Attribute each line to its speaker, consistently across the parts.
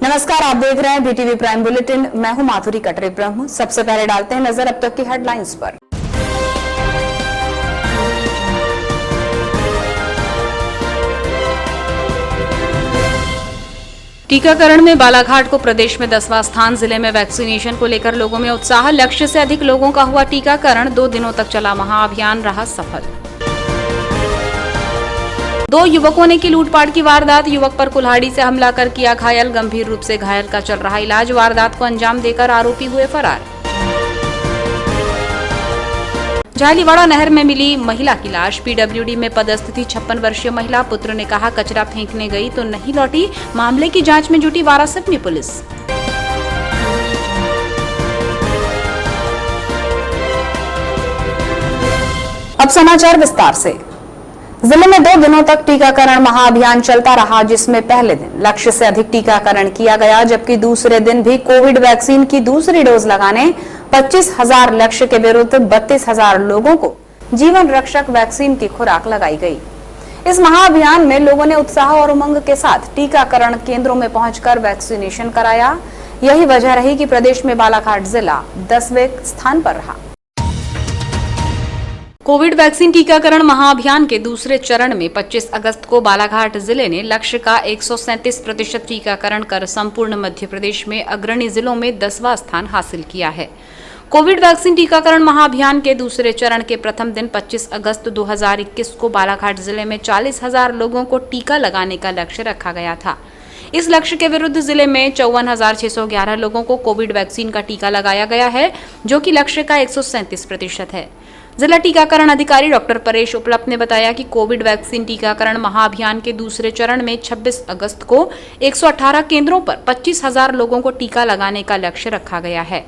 Speaker 1: नमस्कार, आप देख रहे हैं बीटीवी प्राइम बुलेटिन। मैं हूं माधुरी कटरे ब्रह्म। सबसे पहले डालते हैं नजर अब तक की हेडलाइंस पर। टीकाकरण में बालाघाट को प्रदेश में 10वां स्थान। जिले में वैक्सीनेशन को लेकर लोगों में उत्साह। लक्ष्य से अधिक लोगों का हुआ टीकाकरण। 2 दिनों तक चला महाअभियान, रहा सफल। 2 युवकों ने की लूटपाट की वारदात। युवक पर कुल्हाड़ी से हमला कर किया घायल। गंभीर रूप से घायल का चल रहा इलाज। वारदात को अंजाम देकर आरोपी हुए फरार। झालीवाड़ा नहर में मिली महिला की लाश। पीडब्ल्यूडी में पदस्थ थी 56 वर्षीय महिला। पुत्र ने कहा कचरा फेंकने गई तो नहीं लौटी। मामले की जांच में जुटी वारासिवनी पुलिस। अब समाचार विस्तार से। जिले में 2 दिनों तक टीकाकरण महाअभियान चलता रहा, जिसमें पहले दिन लक्ष्य से अधिक टीकाकरण किया गया, जबकि दूसरे दिन भी कोविड वैक्सीन की दूसरी डोज लगाने 25,000 लक्ष्य के विरुद्ध 32,000 लोगों को जीवन रक्षक वैक्सीन की खुराक लगाई गई। इस महाअभियान में लोगों ने उत्साह और उमंग के साथ टीकाकरण केंद्रों में पहुंचकर वैक्सीनेशन कराया। यही वजह रही कि प्रदेश में बालाघाट जिला 10वें स्थान पर रहा। कोविड वैक्सीन टीकाकरण महाअभियान के दूसरे चरण में 25 अगस्त को बालाघाट जिले ने लक्ष्य का 137% टीकाकरण कर संपूर्ण मध्य प्रदेश में अग्रणी जिलों में 10वां स्थान हासिल किया है। कोविड वैक्सीन टीकाकरण महाअभियान के दूसरे चरण के प्रथम दिन 25 अगस्त 2021 को बालाघाट जिले में 40,000 लोगों को टीका लगाने का लक्ष्य रखा गया था। इस लक्ष्य के विरुद्ध जिले में 54,611 लोगों को कोविड वैक्सीन का टीका लगाया गया है, जो कि लक्ष्य का 137% है। जिला टीकाकरण अधिकारी डॉक्टर परेश उपलब्ध ने बताया कि कोविड वैक्सीन टीकाकरण महाअभियान के दूसरे चरण में 26 अगस्त को 118 केंद्रों पर 25,000 लोगों को टीका लगाने का लक्ष्य रखा गया है।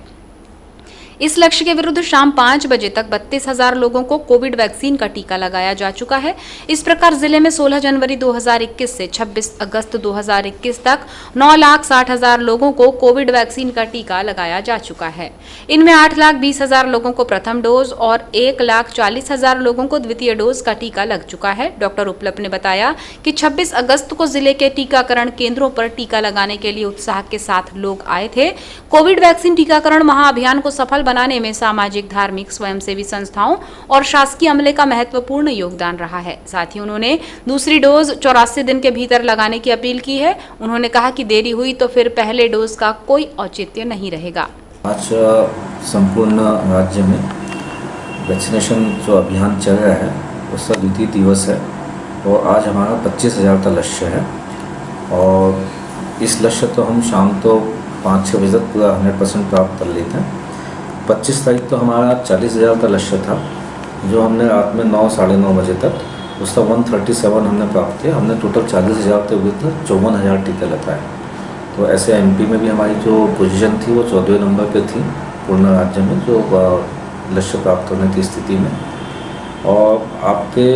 Speaker 1: इस लक्ष्य के विरुद्ध शाम 5 बजे तक 32,000 लोगों को कोविड वैक्सीन का टीका लगाया जा चुका है। इस प्रकार जिले में 16 जनवरी 2021 से 26 अगस्त 2021 तक 9,60,000 लोगों को कोविड वैक्सीन का टीका लगाया जा चुका है। इनमें 8,20,000 लोगों को प्रथम डोज और 1,40,000 लोगों को द्वितीय डोज का टीका लग चुका है। डॉक्टर उपलब्ध ने बताया कि 26 अगस्त को जिले के टीकाकरण केंद्रों पर टीका लगाने के लिए उत्साह के साथ लोग आए थे। कोविड वैक्सीन टीकाकरण महाअभियान को सफल बनाने में सामाजिक, धार्मिक, स्वयंसेवी संस्थाओं और शासकीय अमले का महत्वपूर्ण योगदान रहा है। साथ ही उन्होंने दूसरी डोज 84 दिन के भीतर लगाने की अपील की है। उन्होंने कहा कि देरी हुई तो फिर पहले डोज का कोई औचित्य नहीं रहेगा।
Speaker 2: आज संपूर्ण राज्य में वैक्सीनेशन जो अभियान चल रहा है उसका द्वितीय दिवस है और आज हमारा 25,000 का लक्ष्य है और इस लक्ष्य तो हम शाम तो 5-6 बजे तक पूरा 100% प्राप्त कर लेते हैं। 25 तारीख तो हमारा 40,000 का लक्ष्य था, जो हमने रात में 9-9:30 बजे तक उसका 137 हमने प्राप्त किया। हमने टोटल 40,000 के विरुद्ध 54,000 टीके लगाए। तो ऐसे एमपी में भी हमारी जो पोजीशन थी वो 14वें नंबर पे थी पूर्ण राज्य में, जो लक्ष्य प्राप्त होने की स्थिति में। और आपके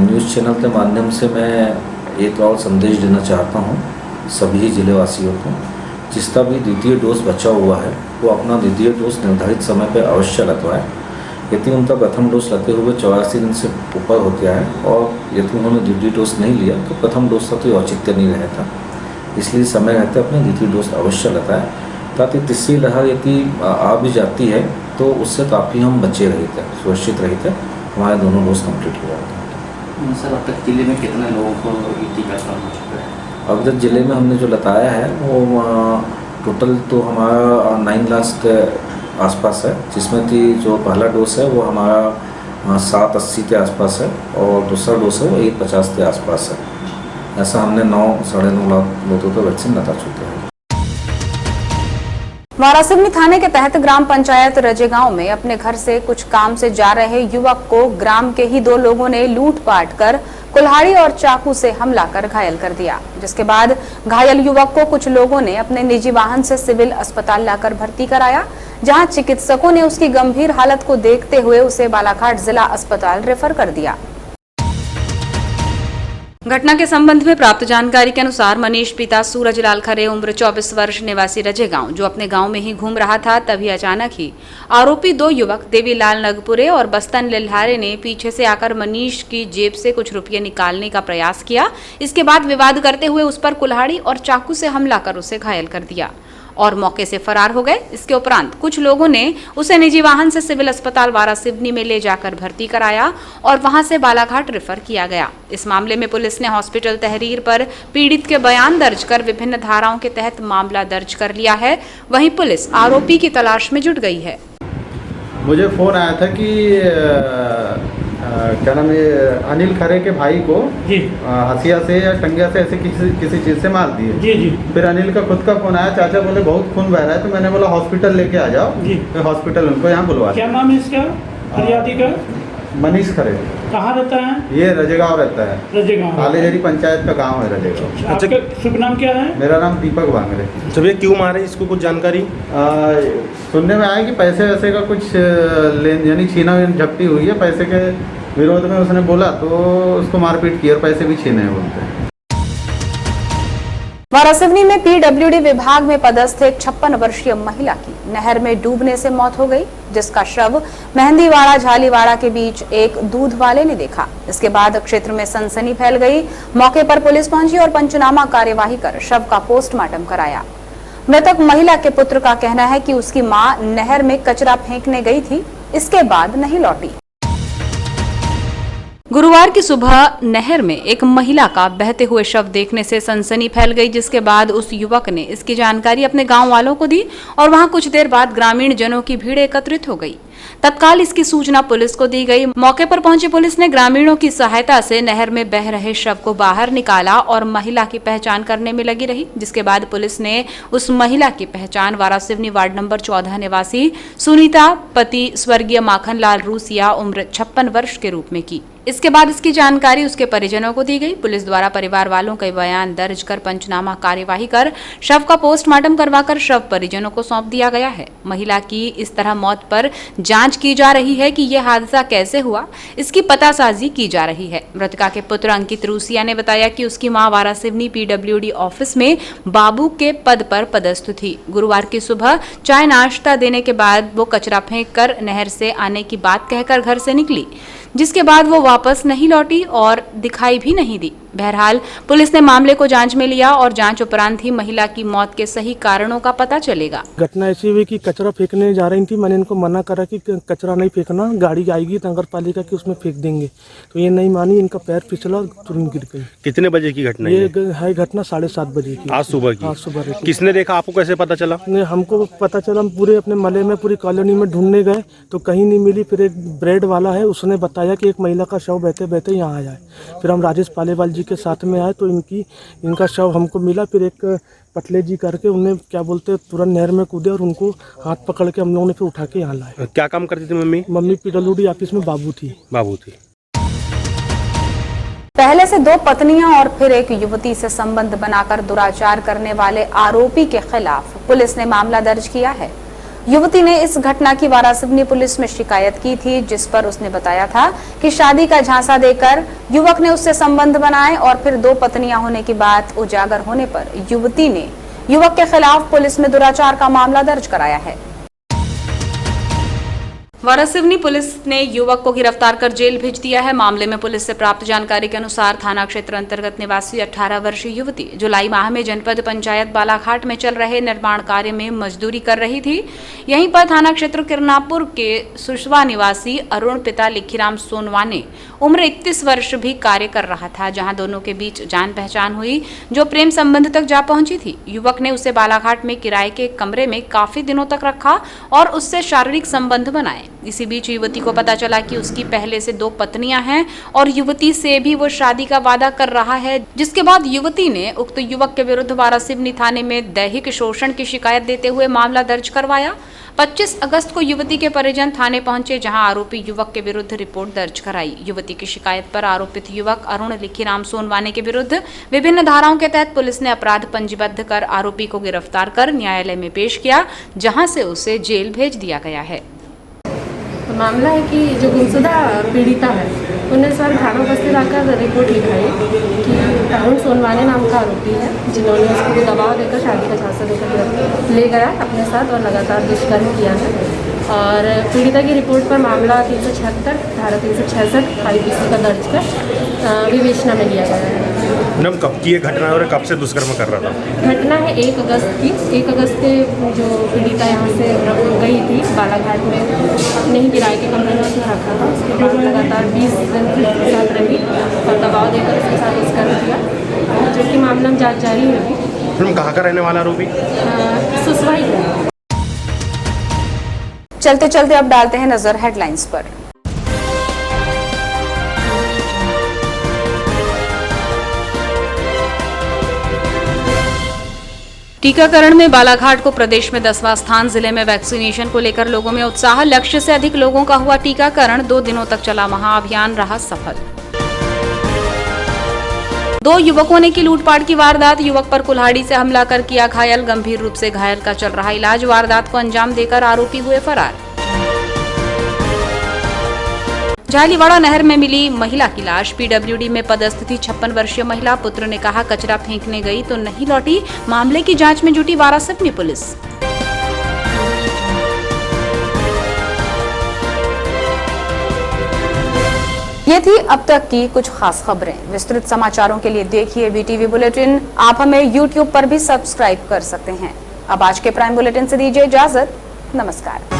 Speaker 2: न्यूज़ चैनल के माध्यम से मैं एक और संदेश देना चाहता हूँ सभी जिलेवासियों को, जिसका भी द्वितीय डोज बचा हुआ है वो अपना द्वितीय डोज निर्धारित समय पर अवश्य लगवाएं। यदि उनका प्रथम डोज लेते हुए 84 दिन से ऊपर हो गया है और यदि उन्होंने द्वितीय डोज नहीं लिया तो प्रथम डोज का कोई औचित्य नहीं रहता। इसलिए समय रहते अपने द्वितीय डोज अवश्य लगाएं, ताकि तीसरी लहर यदि आ भी जाती है तो उससे काफ़ी हम बचे रहते, सुरक्षित रहते, हमारे दोनों डोज कम्प्लीट हो जाते हैं।
Speaker 3: सर, अब तक जिले में कितने लोगों को टीकाकरण हो चुका है?
Speaker 2: अब तक जिले में हमने जो लगाया है वो टोटल तो हमारा 9 लाख के आसपास है, जिसमें कि जो पहला डोज है वो हमारा 780 के आसपास है और दूसरा डोज है वो 150 के आसपास है। ऐसा हमने 9-9.5 लाख लोगों को वैक्सीन लगा चुके हैं।
Speaker 1: वारासिवनी थाने के तहत ग्राम पंचायत रजेगांव में अपने घर से कुछ काम से जा रहे युवक को ग्राम के ही 2 लोगों ने लूटपाट कर कुल्हाड़ी और चाकू से हमला कर घायल कर दिया, जिसके बाद घायल युवक को कुछ लोगों ने अपने निजी वाहन से सिविल अस्पताल लाकर भर्ती कराया, जहां चिकित्सकों ने उसकी गंभीर हालत को देखते हुए उसे बालाघाट जिला अस्पताल रेफर कर दिया। घटना के संबंध में प्राप्त जानकारी के अनुसार मनीष पिता सूरजलाल खरे उम्र 24 वर्ष निवासी रजे गांव जो अपने गांव में ही घूम रहा था, तभी अचानक ही आरोपी दो युवक देवीलाल नगपुरे और बस्तन लिल्हारे ने पीछे से आकर मनीष की जेब से कुछ रुपये निकालने का प्रयास किया। इसके बाद विवाद करते हुए उस पर कुल्हाड़ी और चाकू से हमला कर उसे घायल कर दिया और मौके से फरार हो गए। इसके उपरांत कुछ लोगों ने उसे निजी वाहन से सिविल अस्पताल वारासिवनी में ले जाकर भर्ती कराया और वहां से बालाघाट रेफर किया गया। इस मामले में पुलिस ने हॉस्पिटल तहरीर पर पीड़ित के बयान दर्ज कर विभिन्न धाराओं के तहत मामला दर्ज कर लिया है। वहीं पुलिस आरोपी की तलाश में जुट गई है।
Speaker 4: मुझे फ़ोन आया था कि क्या नाम है, अनिल खरे के भाई को
Speaker 5: जी
Speaker 4: हसिया से या टंगिया से ऐसे किसी चीज़ से मार दिए।
Speaker 5: जी जी
Speaker 4: फिर अनिल का खुद का फ़ोन आया, चाचा बोले बहुत खून बह रहा है, तो मैंने बोला हॉस्पिटल लेके आ जाओ।
Speaker 5: जी
Speaker 4: फिर हॉस्पिटल उनको यहाँ बुलवा
Speaker 5: क्या नाम है इसका फरियादी का?
Speaker 4: मनीष खरे,
Speaker 5: कहाँ रहता है?
Speaker 4: ये रजेगांव रहता है,
Speaker 5: रजेगांव।
Speaker 4: आलेजरी पंचायत का गांव है रजेगांव।
Speaker 5: आपका शुभ नाम क्या है?
Speaker 4: मेरा नाम दीपक भांगरे।
Speaker 6: जब ये क्यों मारे, इसको कुछ जानकारी?
Speaker 4: सुनने में आया कि पैसे वैसे का कुछ लेन यानी छीना झपटी हुई है, पैसे के विरोध में उसने बोला तो उसको मारपीट की और पैसे भी छीने हैं बोलते हैं।
Speaker 1: वारासिवनी में पीडब्ल्यूडी विभाग में पदस्थ एक 56 वर्षीय महिला की नहर में डूबने से मौत हो गई, जिसका शव मेहंदीवाड़ा झालीवाड़ा के बीच एक दूध वाले ने देखा। इसके बाद क्षेत्र में सनसनी फैल गई। मौके पर पुलिस पहुंची और पंचनामा कार्यवाही कर शव का पोस्टमार्टम कराया। मृतक महिला के पुत्र का कहना है कि उसकी मां नहर में कचरा फेंकने गई थी, इसके बाद नहीं लौटी। गुरुवार की सुबह नहर में एक महिला का बहते हुए शव देखने से सनसनी फैल गई, जिसके बाद उस युवक ने इसकी जानकारी अपने गांव वालों को दी और वहां कुछ देर बाद ग्रामीण जनों की भीड़ एकत्रित हो गई। तत्काल इसकी सूचना पुलिस को दी गई। मौके पर पहुंची पुलिस ने ग्रामीणों की सहायता से नहर में बह रहे शव को बाहर निकाला और महिला की पहचान करने में लगी रही, जिसके बाद पुलिस ने उस महिला की पहचान वारासिवनी वार्ड नंबर 14 निवासी सुनीता पति स्वर्गीय माखन लाल रूसिया उम्र 56 वर्ष के रूप में की। इसके बाद इसकी जानकारी उसके परिजनों को दी गई। पुलिस द्वारा परिवार वालों के बयान दर्ज कर पंचनामा कार्यवाही कर शव का पोस्टमार्टम करवाकर शव परिजनों को सौंप दिया गया है। महिला की इस तरह मौत पर जांच की जा रही है कि यह हादसा कैसे हुआ, इसकी पतासाजी की जा रही है। मृतका के पुत्र अंकित रूसिया ने बताया कि उसकी मां वारासिवनी पीडब्ल्यूडी ऑफिस में बाबू के पद पर पदस्थ थी। गुरुवार की सुबह चाय नाश्ता देने के बाद वो कचरा फेंक कर नहर से आने की बात कहकर घर से निकली, जिसके बाद वो वापस नहीं लौटी और दिखाई भी नहीं दी। बहरहाल पुलिस ने मामले को जांच में लिया और जांच उपरांत ही महिला की मौत के सही कारणों का पता चलेगा।
Speaker 7: घटना ऐसी हुई कि कचरा फेंकने जा रही थी, मैंने इनको मना करा कि कचरा नहीं फेंकना, गाड़ी आएगी नगर पालिका की उसमें फेंक देंगे, तो ये नहीं मानी, इनका पैर फिसला तुरंत गिर गई।
Speaker 6: कितने बजे की घटना
Speaker 7: ये है घटना 7:30 बजे की,
Speaker 6: आज सुबह की?
Speaker 7: आज सुबह की।
Speaker 6: किसने देखा, आपको कैसे पता चला?
Speaker 7: हमको पता चला, हम पूरे अपने मले में पूरी कॉलोनी में ढूंढने गए तो कहीं नहीं मिली। फिर एक ब्रेड वाला है, उसने बताया कि एक महिला का शव बहते बहते यहाँ आया है। फिर हम राजेश पालेवाल जी के साथ में आए तो इनका शव हमको मिला। फिर एक पटले जी करके उन्हें क्या बोलते तुरंत नहर में कूदे और उनको हाथ पकड़ के हम लोगों ने फिर उठा के यहाँ लाए।
Speaker 6: क्या काम करती थी मम्मी?
Speaker 7: मम्मी पीडब्ल्यूडी ऑफिस में बाबू थी।
Speaker 1: पहले से 2 पत्नियां और फिर एक युवती से संबंध बनाकर दुराचार करने वाले आरोपी के खिलाफ पुलिस ने मामला दर्ज किया है। युवती ने इस घटना की वारासिवनी पुलिस में शिकायत की थी, जिस पर उसने बताया था कि शादी का झांसा देकर युवक ने उससे संबंध बनाए और फिर 2 पत्नियां होने की बात उजागर होने पर युवती ने युवक के खिलाफ पुलिस में दुराचार का मामला दर्ज कराया है। वारासिवनी पुलिस ने युवक को गिरफ्तार कर जेल भेज दिया है। मामले में पुलिस से प्राप्त जानकारी के अनुसार थाना क्षेत्र अंतर्गत निवासी 18 वर्षीय युवती जुलाई माह में जनपद पंचायत बालाघाट में चल रहे निर्माण कार्य में मजदूरी कर रही थी। यहीं पर थाना क्षेत्र किरनापुर के सुशवा निवासी अरुण पिता लिखीराम सोनवाने उम्र 31 वर्ष भी कार्य कर रहा था, जहां दोनों के बीच जान पहचान हुई जो प्रेम संबंध तक जा पहुंची थी। युवक ने उसे बालाघाट में किराए के कमरे में काफी दिनों तक रखा और उससे शारीरिक संबंध बनाए। इसी बीच युवती को पता चला कि उसकी पहले से 2 पत्नियां हैं और युवती से भी वो शादी का वादा कर रहा है, जिसके बाद युवती ने उक्त युवक के विरुद्ध वारासिवनी थाने में दैहिक शोषण की शिकायत देते हुए मामला दर्ज करवाया। 25 अगस्त को युवती के परिजन थाने पहुंचे, जहां आरोपी युवक के विरुद्ध रिपोर्ट दर्ज कराई। युवती की शिकायत पर आरोपित युवक अरुण लिखीराम सोनवाने के विरुद्ध विभिन्न धाराओं के तहत पुलिस ने अपराध पंजीबद्ध कर आरोपी को गिरफ्तार कर न्यायालय में पेश किया, जहां से उसे जेल भेज दिया गया है।
Speaker 8: मामला है कि जो गुमशुदा पीड़िता है उन्हें सर थाना उपस्थित आकर रिपोर्ट लिखाई कि अरुण सोनवाने नाम का आरोपी है, जिन्होंने उसको दबाव देकर शादी का झांसा देकर ले गया अपने साथ और लगातार दुष्कर्म किया है। और पीड़िता की रिपोर्ट पर मामला 376 धारा 366 IPC का दर्ज कर विवेचना में लिया गया है।
Speaker 6: मैडम कब की ये घटना है और कब से दुष्कर्म कर रहा था?
Speaker 8: घटना है 1 अगस्त की। 1 अगस्त के जो पीड़िता यहाँ से गई थी बालाघाट में, अपने ही किराए के कमरे में उसने रखा था। उसके बाद लगातार 20 दिन उसके साथ रही और दबाव देकर उसके साथ दुष्कर्म किया, जो कि मामला में जांच जारी है।
Speaker 6: मैडम कहाँ का रहने वाला आरोपी?
Speaker 8: सुसवाई का।
Speaker 1: चलते चलते अब डालते हैं नजर हेडलाइंस पर। टीकाकरण में बालाघाट को प्रदेश में 10वां स्थान। जिले में वैक्सीनेशन को लेकर लोगों में उत्साह। लक्ष्य से अधिक लोगों का हुआ टीकाकरण। 2 दिनों तक चला महाअभियान रहा सफल। 2 युवकों ने की लूटपाट की वारदात। युवक पर कुल्हाड़ी से हमला कर किया घायल। गंभीर रूप से घायल का चल रहा इलाज। वारदात को अंजाम देकर आरोपी हुए फरार। झालीवाड़ा नहर में मिली महिला की लाश। PWD में पदस्थ थी 56 वर्षीय महिला। पुत्र ने कहा कचरा फेंकने गई तो नहीं लौटी। मामले की जांच में जुटी वारासिवनी पुलिस। ये थी अब तक की कुछ खास खबरें। विस्तृत समाचारों के लिए देखिए VTV बुलेटिन। आप हमें YouTube पर भी सब्सक्राइब कर सकते हैं। अब आज के प्राइम बुलेटिन से दीजिए इजाजत। नमस्कार।